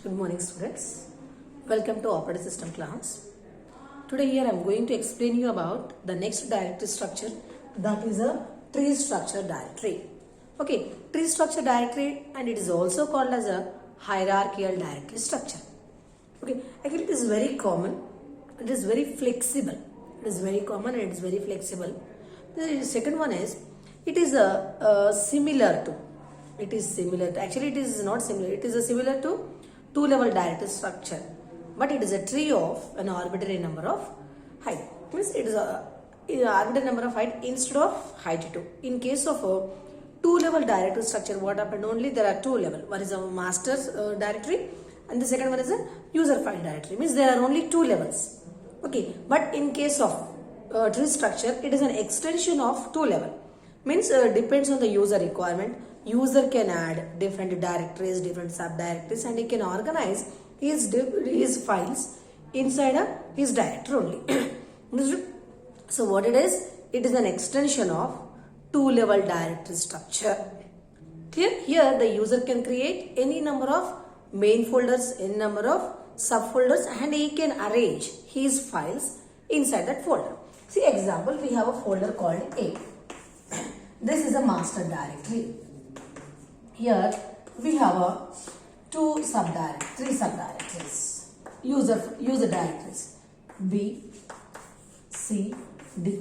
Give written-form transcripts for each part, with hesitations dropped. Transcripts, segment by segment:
Good morning students. Welcome to operating system class. Today here I am going to explain you about the next directory structure, that is a tree structure directory. Okay, tree structure directory, and it is also called as a hierarchical directory structure. Okay, actually it is very common. It is very flexible. It is very common and it is very flexible. The second one is it is similar to. It is similar to. Actually, it is not similar. It is a similar to two-level directory structure, but it is a tree of an arbitrary number of height. Means it is a arbitrary number of height instead of height 2. In case of a two-level directory structure, what happened? Only there are two levels. One is a master directory, and the second one is a user file directory. Means there are only two levels. Okay, but in case of tree structure, it is an extension of two level. Means depends on the user requirement. User can add different directories, different subdirectories, and he can organize his files inside his directory only. So what it is? It is an extension of two-level directory structure. Clear? Here the user can create any number of main folders, any number of subfolders, and he can arrange his files inside that folder. See, example, we have a folder called A. This is a master directory. Here we have three subdirectories, user directories B, C, D.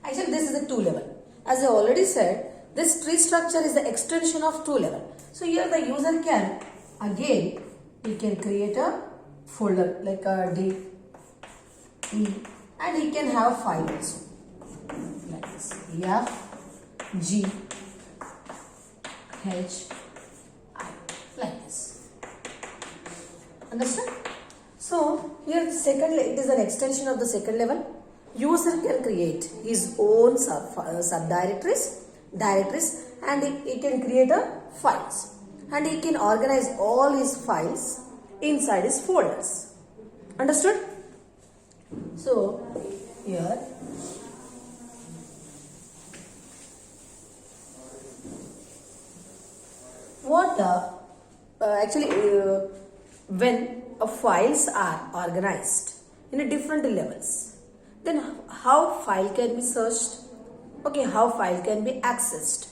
Actually, this is a two level. As I already said, this tree structure is the extension of two level. So here the user can again he can create a folder like a D, E, and he can have file also like this F, G, H, I, like this. Understand? So here the second, it is an extension of the second level. User can create his own subdirectories, directories, and he can create a files, and he can organize all his files inside his folders. Understood? So here when files are organized in a different levels, then how file can be searched? Okay, how file can be accessed?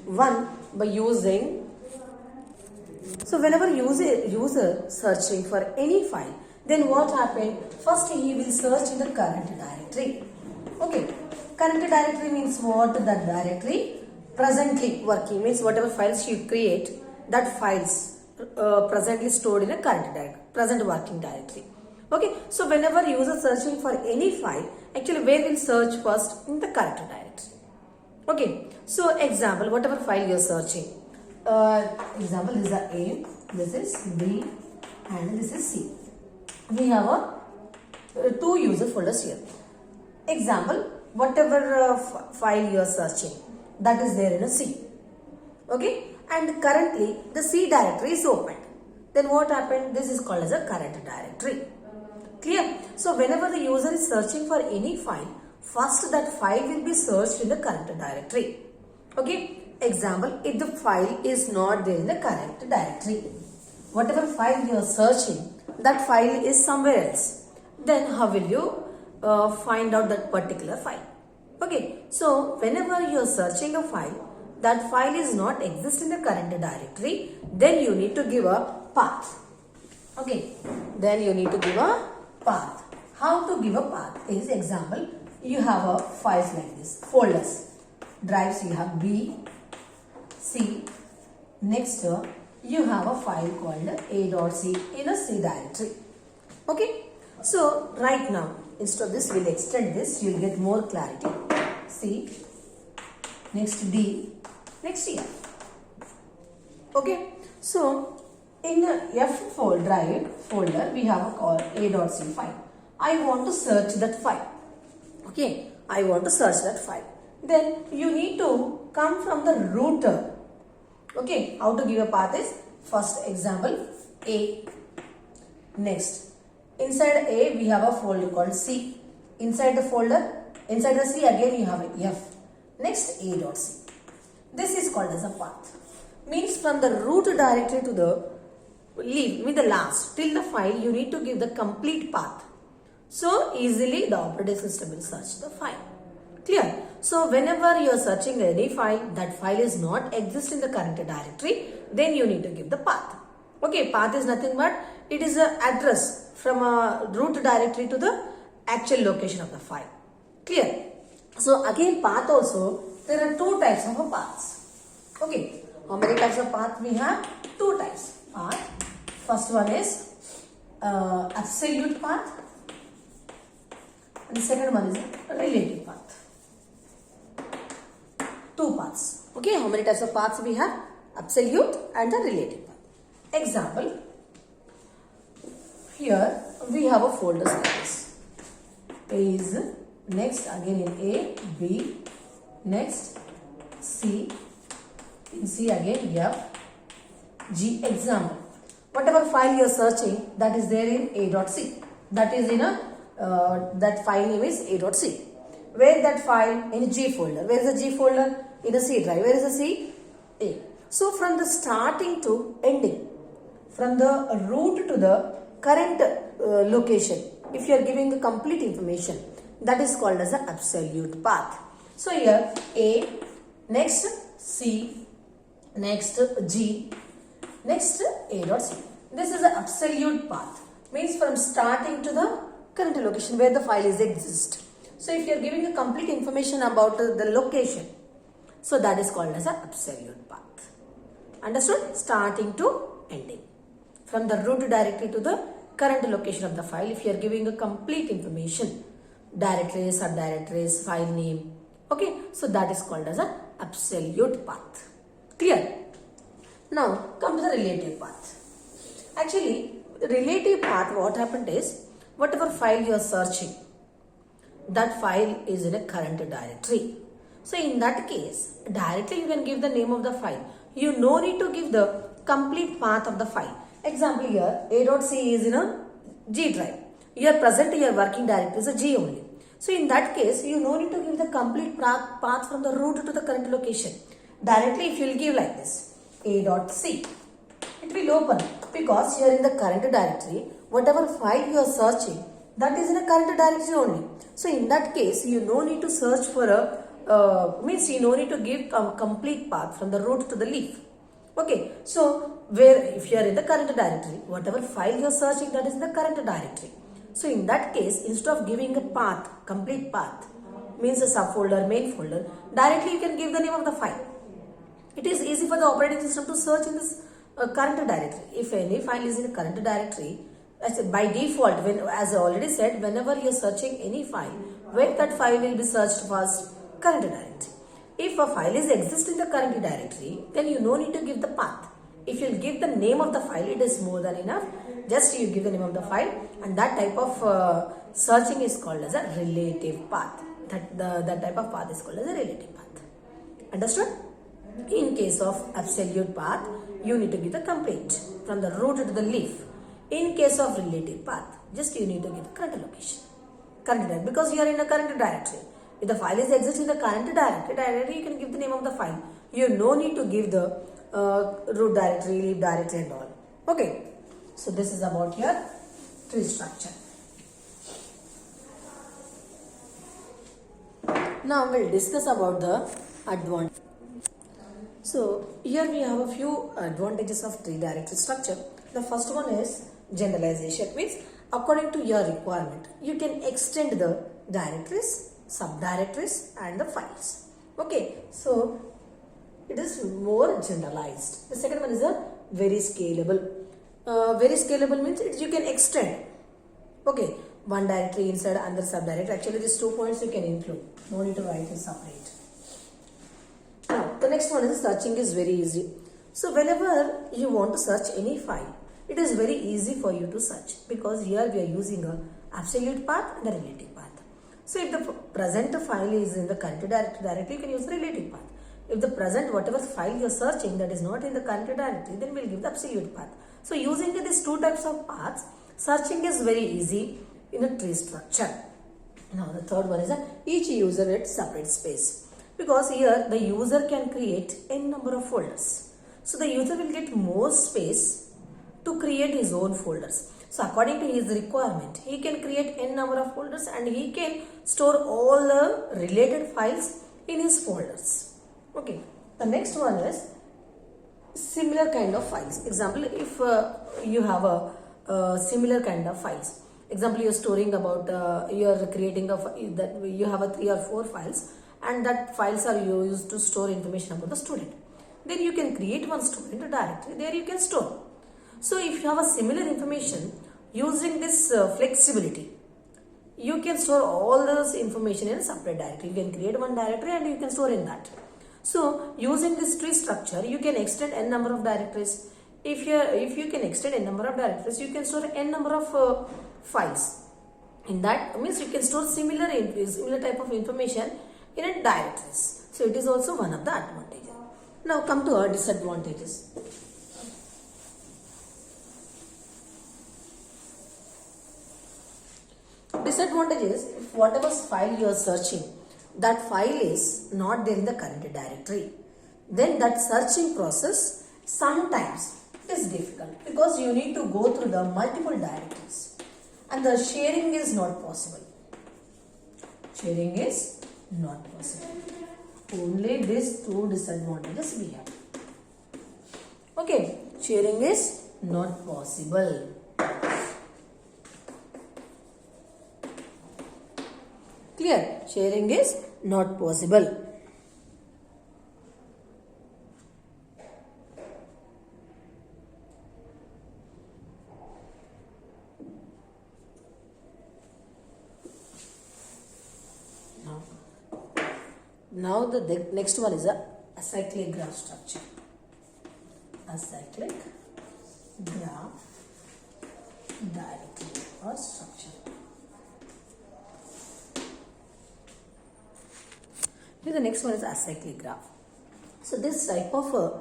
One, by using. So whenever user searching for any file, then what happened? First he will search in the current directory. Okay, current directory means what? That directory presently working, means whatever files you create, that files presently stored in a present working directory. Okay, so whenever user searching for any file, actually where will search first? In the current directory. Okay, so example, whatever file you are searching, example, this is A, this is B, and this is C. We have two user folders here. Example, whatever file you are searching, that is there in a C. Okay, and currently the C directory is open. Then what happened? This is called as a current directory. Clear? So whenever the user is searching for any file, first that file will be searched in the current directory. Okay, example, if the file is not there in the current directory, whatever file you are searching, that file is somewhere else, then how will you find out that particular file? Okay, so whenever you are searching a file, that file is not exist in the current directory, then you need to give a path. Okay, then you need to give a path. How to give a path is, example, you have a files like this, folders, drives, you have B, C. Next you have a file called A.C in a C directory. Okay, so right now instead of this we'll extend this, you'll get more clarity. C, next D, next F. Okay, so in the F drive folder we have a called A.C file. I want to search that file. Okay, I want to search that file. Then you need to come from the router. Okay, how to give a path is, first example A. Next, inside A we have a folder called C. Inside the folder, inside the C again you have a F. Next A.C. This is called as a path. Means from the root directory to the leave with the last till the file, you need to give the complete path. So easily the operating system will search the file. Clear? So whenever you are searching any file, that file is not exist in the current directory, then you need to give the path. Okay, path is nothing but it is an address from a root directory to the actual location of the file. Clear? So again, path also, there are two types of paths. Okay, how many types of path we have? Two types path. First one is absolute path, and the second one is relative path. Two paths. Okay, how many types of paths we have? Absolute and the relative path. Example, here we have a folder size. A is next, again in A, B, next C, in C again F, G. Example, whatever file you are searching, that is there in A.C. That is in a that file name is A.C. Where that file? In G folder. Where is the G folder? In the C drive. Where is the C? A. So from the starting to ending, from the root to the current location, if you are giving the complete information, that is called as an absolute path. So here A, next C, next G, next A.C. This is the absolute path. Means from starting to the current location where the file is exist. So if you are giving a complete information about the location, so that is called as an absolute path. Understood? Starting to ending. From the root directory to the current location of the file, if you are giving a complete information, directories, subdirectories, file name. Okay, so that is called as an absolute path. Clear? Now come to the relative path. Actually, relative path, what happened is, whatever file you are searching, that file is in a current directory. So in that case, directly you can give the name of the file. You no need to give the complete path of the file. Example here, A.C is in a G drive. Your present, your working directory is a G only. So in that case, you no need to give the complete path from the root to the current location. Directly if you will give like this, A.C, it will open because you are in the current directory. Whatever file you are searching, that is in a current directory only. So in that case, you no need to search for a, means you no need to give a complete path from the root to the leaf. Okay, so where if you are in the current directory, whatever file you are searching, that is in the current directory. So in that case, instead of giving a path, complete path, means a subfolder, main folder, directly you can give the name of the file. It is easy for the operating system to search in this current directory. If any file is in a current directory, by default, when, as I already said, whenever you are searching any file, where that file will be searched first? Current directory. If a file is exist in the current directory, then you no need to give the path. If you give the name of the file, it is more than enough. Just you give the name of the file, and that type of searching is called as a relative path. That type of path is called as a relative path. Understood? In case of absolute path, you need to give the complete from the root to the leaf. In case of relative path, just you need to give the current location. Current directory, because you are in a current directory. If the file is exist in the current directory, you can give the name of the file. You no need to give the root directory, leaf directory and all. Okay. So this is about your tree structure. Now we'll discuss about the advantage. So here we have a few advantages of tree directory structure. The first one is generalization, means according to your requirement, you can extend the directories, subdirectories and the files. Okay, so it is more generalized. The second one is a very scalable. Very scalable means you can extend. Okay, one directory inside another subdirectory. Actually, these 2 points you can include. No need to write it separate. Now, the next one is searching is very easy. So, whenever you want to search any file, it is very easy for you to search because here we are using a absolute path and a relative path. So, if the present file is in the current directory, you can use the relative path. If the present whatever file you are searching that is not in the current directory, then we will give the absolute path. So, using these two types of paths, searching is very easy in a tree structure. Now, the third one is that each user gets separate space because here the user can create n number of folders. So, the user will get more space to create his own folders. So according to his requirement, he can create n number of folders and he can store all the related files in his folders. Okay. The next one is similar kind of files. Example, if you have a similar kind of files. Example, you're storing about, you're creating that you have a 3 or 4 files and that files are used to store information about the student. Then you can create one student directory, there you can store. So if you have a similar information, using this flexibility, you can store all this information in a separate directory. You can create one directory and you can store in that. So using this tree structure, you can extend n number of directories. If you can extend n number of directories, you can store n number of files. In that means you can store similar type of information in a directories. So it is also one of the advantages. Now come to our disadvantages. Disadvantage is, if whatever file you are searching, that file is not there in the current directory, then that searching process sometimes is difficult because you need to go through the multiple directories and the sharing is not possible. Sharing is not possible. Only these two disadvantages we have. Okay, sharing is not possible. Clear? Sharing is not possible. Now the next one is a acyclic graph structure. Acyclic graph directory or structure. Here the next one is acyclic graph. So this type of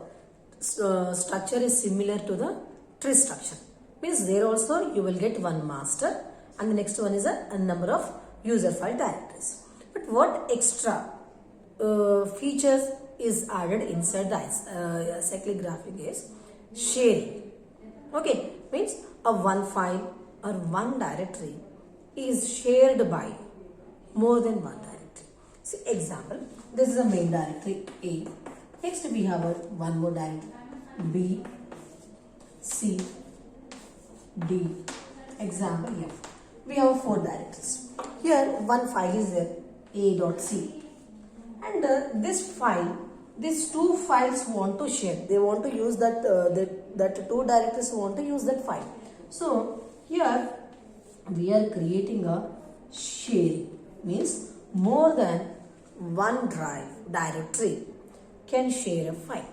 structure is similar to the tree structure. Means there also you will get one master and the next one is a number of user file directories. But what extra features is added inside the acyclic graphing is sharing. Okay, means a one file or one directory is shared by more than one directory. See, example, this is a main directory A. Next we have one more directory B, C, D. Example here. We have 4 directories. Here one file is there, A.C. And this file, these 2 files want to share. They want to use that, that 2 directories want to use that file. So here we are creating a sharing. Means more than one drive directory can share a file.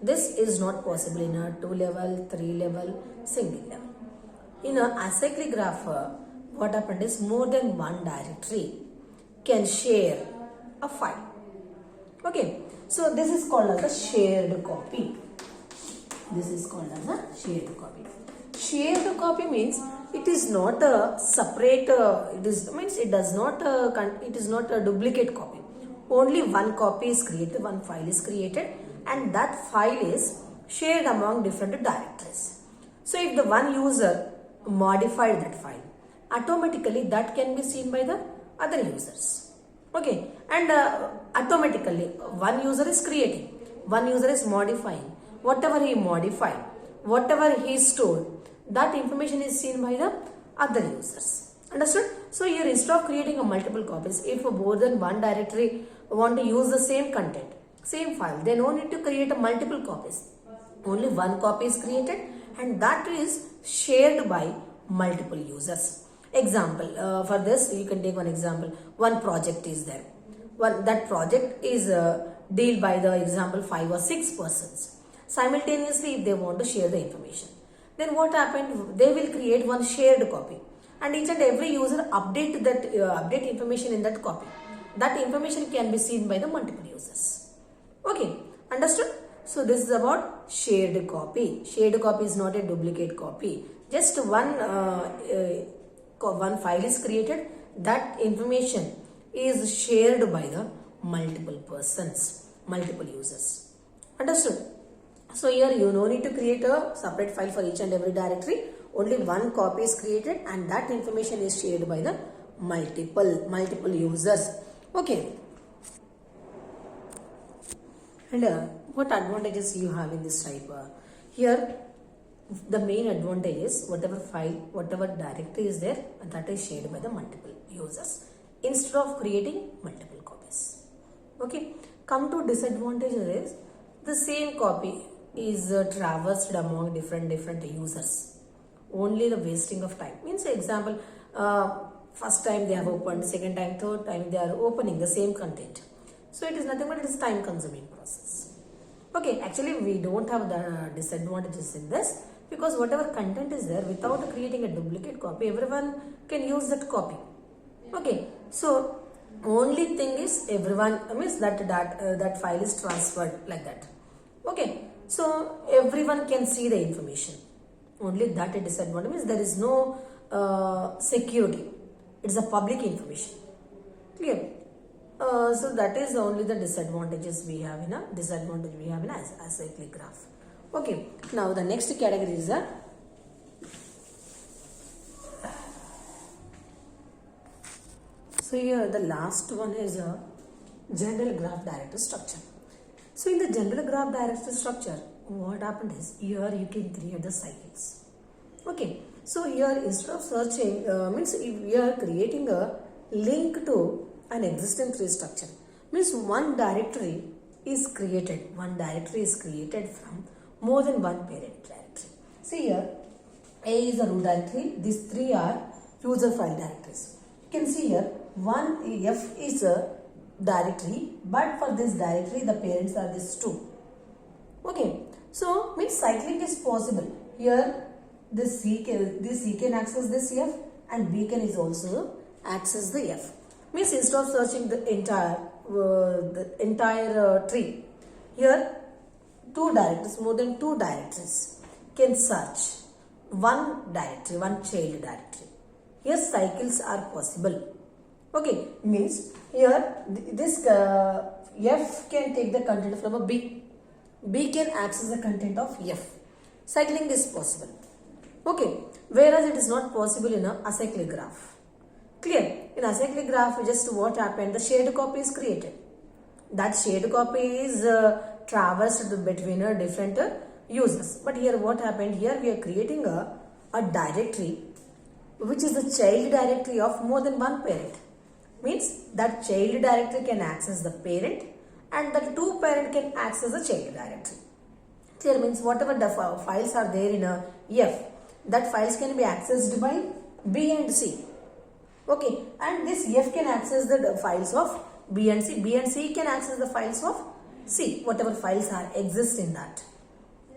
This is not possible in a 2 level, 3 level, single level. In a acyclic graph, what happened is more than one directory can share a file. Okay, so this is called as a shared copy. This is called as a shared copy. Shared copy means it is not a separate. It is not a duplicate copy. Only one copy is created, one file is created, and that file is shared among different directories. So if the one user modified that file, automatically that can be seen by the other users. Okay, and automatically one user is creating, one user is modifying. Whatever he modified, whatever he stored, that information is seen by the other users. Understood? So here instead of creating a multiple copies, if more than one directory want to use the same content, same file, they no need to create a multiple copies. Only one copy is created and that is shared by multiple users. Example, for this you can take one example. One project is there. That project is dealt by the example 5 or 6 persons. Simultaneously, if they want to share the information, then what happened? They will create one shared copy, and each and every user update that update information in that copy. That information can be seen by the multiple users. Okay, understood? So this is about shared copy. Shared copy is not a duplicate copy. Just one file is created. That information is shared by the multiple persons, multiple users. Understood? So here you no need to create a separate file for each and every directory. Only one copy is created and that information is shared by the multiple users. Okay. And what advantages you have in this type? Here the main advantage is whatever file, whatever directory is there, that is shared by the multiple users instead of creating multiple copies. Okay. Come to disadvantages is the same copy is traversed among different users. Only the wasting of time. Means example, first time they have opened, second time, third time they are opening the same content. So it is nothing but it is time consuming process. Okay, actually we don't have the disadvantages in this because whatever content is there, without creating a duplicate copy, everyone can use that copy. Okay, so only thing is everyone means that file is transferred like that. Okay, so everyone can see the information. Only that a disadvantage means there is no security. It's a public information. Clear? So that is only the disadvantages we have in acyclic graph. Okay. Now the next category is a so here the last one is a general graph directory structure. So in the general graph directory structure, what happened is here you can create the cycles. Okay. So here instead of searching means if we are creating a link to an existing tree structure, means one directory is created from more than one parent directory. See here, A is a root directory, these three are user file directories. You can see here, one F is a directory, but for this directory the parents are these two. Okay, so means cycling is possible. Here this C can access this F and B can is also access the F. Means instead of searching the entire tree, here more than two directories can search one directory, one child directory. Here cycles are possible. Okay, means here this F can take the content from a B. B can access the content of F. Cycling is possible. Okay, whereas it is not possible in a acyclic graph. Clear? In acyclic graph, just what happened? The shared copy is created. That shared copy is traversed between different users. But here what happened? Here we are creating a directory which is the child directory of more than one parent. Means that child directory can access the parent and the two parent can access the child directory. Clear? Means whatever the files are there in a F, that files can be accessed by B and C. Okay, and this F can access the files of B and C. B and C can access the files of C, whatever files are exist in that.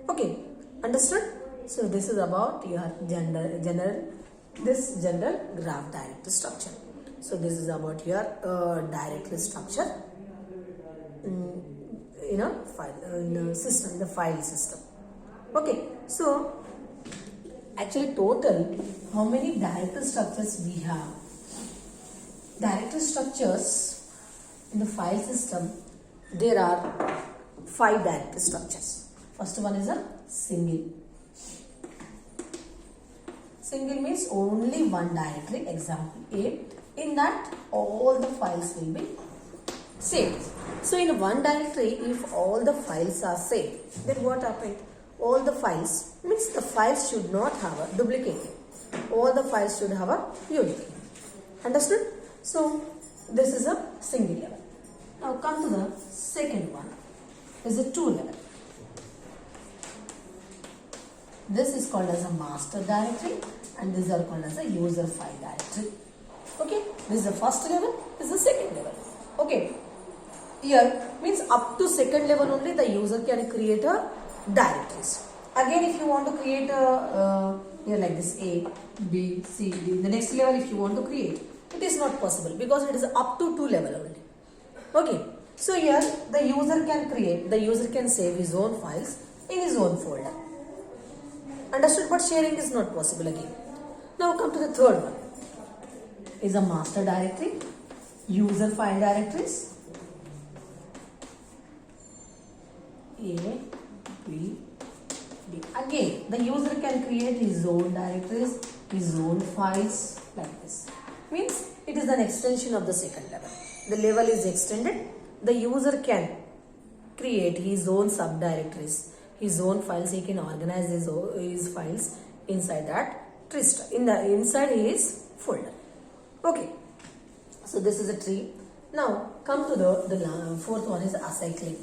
Okay, understood? So this is about your general graph directory structure. So this is about your directory structure in a system, the file system. Okay, so actually total how many directory structures we have? Directory structures in the file system, there are 5 directory structures. First one is a single. Single means only one directory, example A. In that all the files will be saved. So in one directory, if all the files are saved, then what happened? All the files means the files should not have a duplicate. All the files should have a unity. Understood? So this is a single level. Now come to the second one. Is a 2 level. This is called as a master directory and these are called as a user file directory. Okay, this is the first level, this is the second level. Okay, here means up to second level only the user can create a directories. Again, if you want to create a here like this A, B, C, D, the next level if you want to create, it is not possible because it is up to 2 level only. Okay, so here the user can create, the user can save his own files in his own folder. Understood? But sharing is not possible again. Now come to the third one. Is a master directory, user file directories, A, B, D. Again, the user can create his own directories, his own files like this. Means it is an extension of the second level. The level is extended. The user can create his own subdirectories, his own files. He can organize his files inside that tree, inside his folder. Okay. So this is a tree. Now come to the fourth one is acyclic.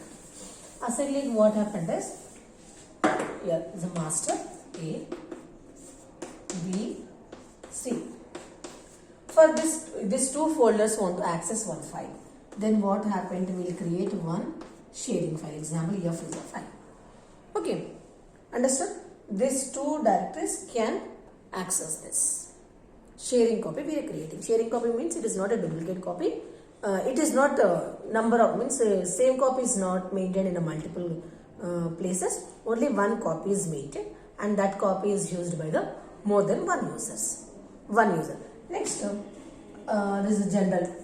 Acyclic, what happened is, here is a master A, B, C. For these two folders want to access one file. Then what happened? We will create one sharing file. Example, F is a file. Okay, understood? These two directories can access this. Sharing copy we are creating. Sharing copy means it is not a duplicate copy. It is not a number of, means same copy is not maintained in a multiple places. Only one copy is maintained, and that copy is used by the more than one user. Next, this is general.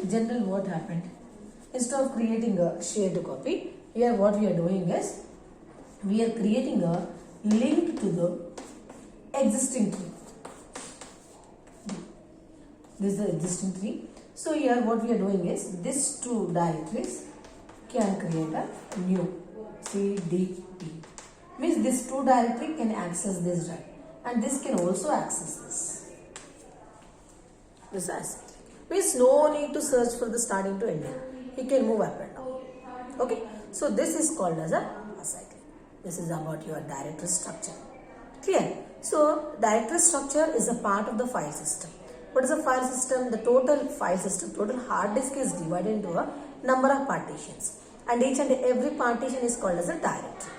General, what happened? Instead of creating a shared copy, here what we are doing is, we are creating a link to the existing tree. This is the existing tree. So here what we are doing is, these two directories can create a new C, D, E. Means this two directory can access this drive, and this can also access this. This is acyclic. Means no need to search for the starting to ending. He can move up and down. Okay. So this is called as a acyclic. This is about your directory structure. Clear? So directory structure is a part of the file system. What is a file system? The total file system, total hard disk is divided into a number of partitions, and each and every partition is called as a directory,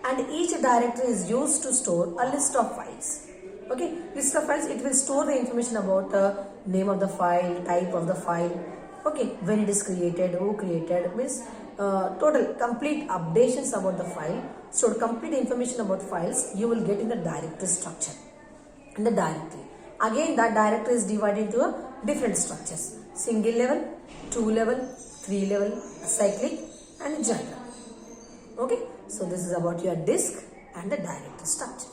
and each directory is used to store a list of files. Okay, list of files, it will store the information about the name of the file, type of the file, okay, when it is created, who created, means total complete updations about the file. So complete information about files you will get in the directory structure, in the directory. Again, that directory is divided into a different structures: single level, 2 level, 3 level, cyclic, and general. Okay, so this is about your disk and the directory structure.